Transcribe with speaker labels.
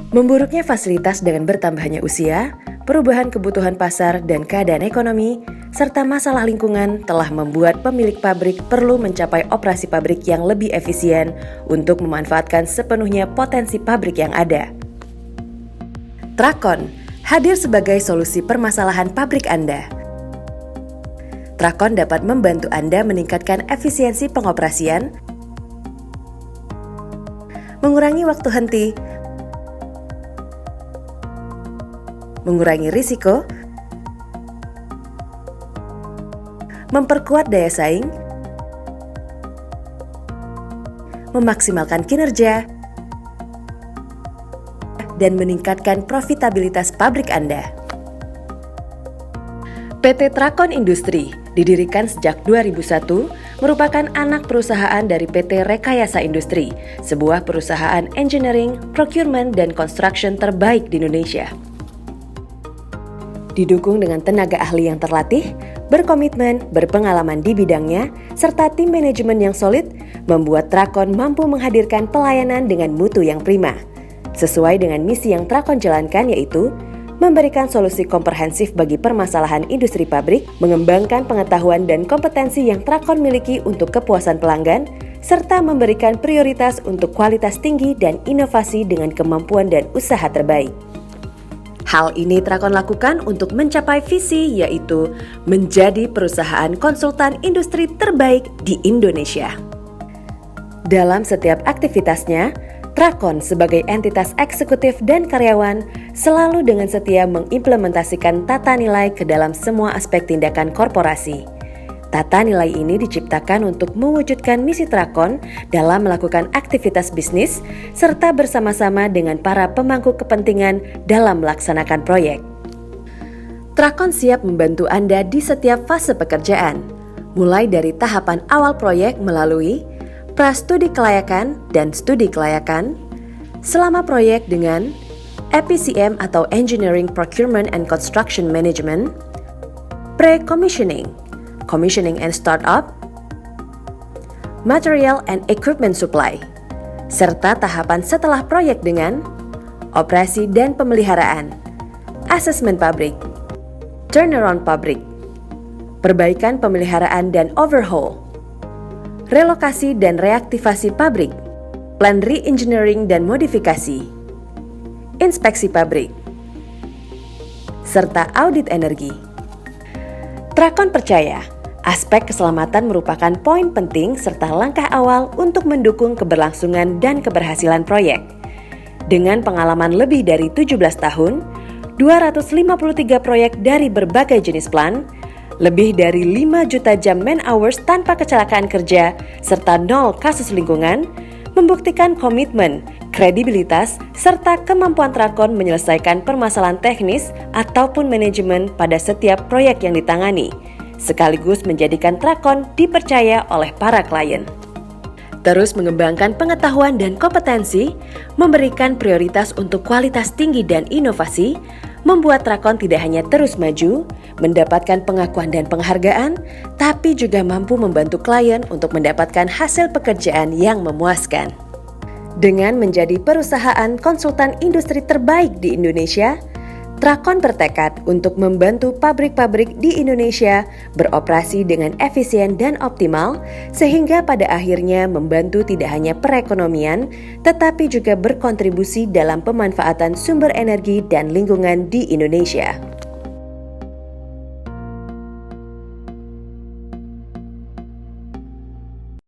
Speaker 1: Memburuknya fasilitas dengan bertambahnya usia, perubahan kebutuhan pasar dan keadaan ekonomi, serta masalah lingkungan telah membuat pemilik pabrik perlu mencapai operasi pabrik yang lebih efisien untuk memanfaatkan sepenuhnya potensi pabrik yang ada. Trakon hadir sebagai solusi permasalahan pabrik Anda. Trakon dapat membantu Anda meningkatkan efisiensi pengoperasian, mengurangi waktu henti, mengurangi risiko, memperkuat daya saing, memaksimalkan kinerja, dan meningkatkan profitabilitas pabrik Anda. PT Trakon Industri didirikan sejak 2001, merupakan anak perusahaan dari PT Rekayasa Industri, sebuah perusahaan engineering, procurement, dan construction terbaik di Indonesia. Didukung dengan tenaga ahli yang terlatih, berkomitmen, berpengalaman di bidangnya, serta tim manajemen yang solid, membuat Trakon mampu menghadirkan pelayanan dengan mutu yang prima. Sesuai dengan misi yang Trakon jalankan, yaitu memberikan solusi komprehensif bagi permasalahan industri pabrik, mengembangkan pengetahuan dan kompetensi yang Trakon miliki untuk kepuasan pelanggan, serta memberikan prioritas untuk kualitas tinggi dan inovasi dengan kemampuan dan usaha terbaik. Hal ini Trakon lakukan untuk mencapai visi, yaitu menjadi perusahaan konsultan industri terbaik di Indonesia. Dalam setiap aktivitasnya, Trakon sebagai entitas eksekutif dan karyawan selalu dengan setia mengimplementasikan tata nilai ke dalam semua aspek tindakan korporasi. Tata nilai ini diciptakan untuk mewujudkan misi Trakon dalam melakukan aktivitas bisnis serta bersama-sama dengan para pemangku kepentingan dalam melaksanakan proyek. Trakon siap membantu Anda di setiap fase pekerjaan, mulai dari tahapan awal proyek melalui pra-studi kelayakan dan studi kelayakan, selama proyek dengan EPCM atau Engineering Procurement and Construction Management, pre-commissioning, commissioning and startup, material and equipment supply, serta tahapan setelah proyek dengan operasi dan pemeliharaan, asesmen pabrik, turnaround pabrik, perbaikan pemeliharaan dan overhaul, relokasi dan reaktivasi pabrik, plan re-engineering dan modifikasi, inspeksi pabrik, serta audit energi. Trakon percaya, aspek keselamatan merupakan poin penting serta langkah awal untuk mendukung keberlangsungan dan keberhasilan proyek. Dengan pengalaman lebih dari 17 tahun, 253 proyek dari berbagai jenis plan, lebih dari 5 juta jam man hours tanpa kecelakaan kerja, serta 0 kasus lingkungan, membuktikan komitmen, kredibilitas, serta kemampuan Trakon menyelesaikan permasalahan teknis ataupun manajemen pada setiap proyek yang ditangani, sekaligus menjadikan Trakon dipercaya oleh para klien. Terus mengembangkan pengetahuan dan kompetensi, memberikan prioritas untuk kualitas tinggi dan inovasi, membuat Trakon tidak hanya terus maju, mendapatkan pengakuan dan penghargaan, tapi juga mampu membantu klien untuk mendapatkan hasil pekerjaan yang memuaskan. Dengan menjadi perusahaan konsultan industri terbaik di Indonesia, Trakon bertekad untuk membantu pabrik-pabrik di Indonesia beroperasi dengan efisien dan optimal, sehingga pada akhirnya membantu tidak hanya perekonomian, tetapi juga berkontribusi dalam pemanfaatan sumber energi dan lingkungan di Indonesia.